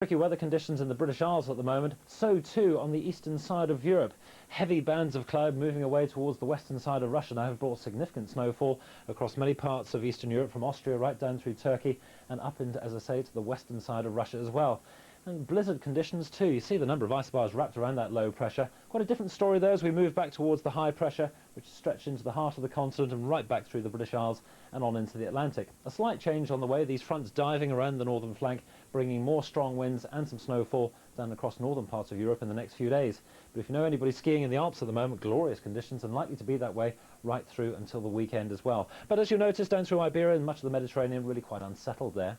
Tricky weather conditions in the British Isles at the moment, so too on the eastern side of Europe. Heavy bands of cloud moving away towards the western side of Russia now have brought significant snowfall across many parts of Eastern Europe, from Austria right down through Turkey and up into, as I say, to the western side of Russia as well. And blizzard conditions too. You see the number of isobars wrapped around that low pressure. Quite a different story though as we move back towards the high pressure, which stretch into the heart of the continent and right back through the British Isles and on into the Atlantic. A slight change on the way, these fronts diving around the northern flank, bringing more strong winds and some snowfall down across northern parts of Europe in the next few days. But if you know anybody skiing in the Alps at the moment, glorious conditions and likely to be that way right through until the weekend as well. But as you notice, down through Iberia and much of the Mediterranean, really quite unsettled there.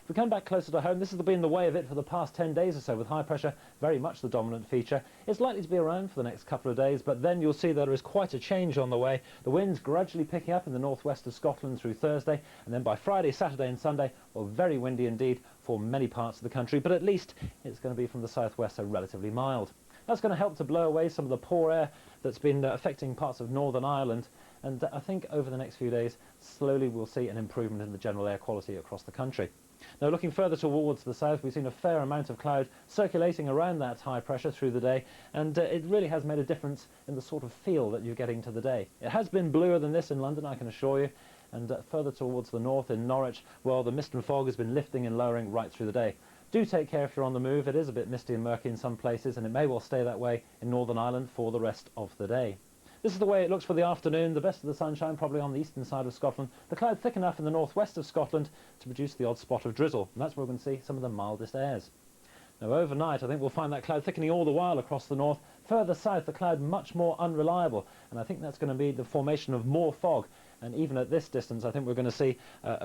If we come back closer to home, this has been the way of it for the past 10 days or so, with high pressure very much the dominant feature. It's likely to be around for the next couple of days, but then you'll see that there is quite a change on the way. The winds gradually picking up in the northwest of Scotland through Thursday, and then by Friday, Saturday and Sunday, well, very windy indeed for many parts of the country, but at least it's going to be from the southwest, so relatively mild. That's going to help to blow away some of the poor air that's been affecting parts of Northern Ireland, and I think over the next few days, slowly we'll see an improvement in the general air quality across the country. Now, looking further towards the south, we've seen a fair amount of cloud circulating around that high pressure through the day, and it really has made a difference in the sort of feel that you're getting to the day. It has been bluer than this in London, I can assure you, and further towards the north in Norwich, well, the mist and fog has been lifting and lowering right through the day. Do take care if you're on the move. It is a bit misty and murky in some places, and it may well stay that way in Northern Ireland for the rest of the day. This is the way it looks for the afternoon. The best of the sunshine probably on the eastern side of Scotland. The cloud thick enough in the northwest of Scotland to produce the odd spot of drizzle, and that's where we're going to see some of the mildest airs. Now, overnight, I think we'll find that cloud thickening all the while across the north. Further south, the cloud much more unreliable, and I think that's going to be the formation of more fog. And even at this distance, I think we're going to see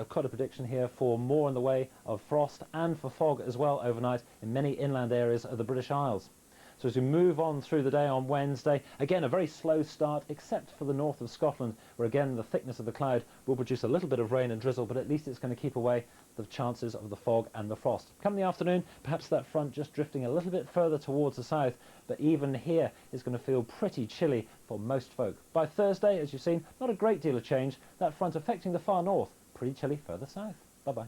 quite a prediction here for more in the way of frost and for fog as well overnight in many inland areas of the British Isles. So as we move on through the day on Wednesday, again a very slow start except for the north of Scotland, where again the thickness of the cloud will produce a little bit of rain and drizzle, but at least it's going to keep away the chances of the fog and the frost. Come the afternoon, perhaps that front just drifting a little bit further towards the south, but even here it's going to feel pretty chilly for most folk. By Thursday, as you've seen, not a great deal of change. That front affecting the far north, pretty chilly further south. Bye-bye.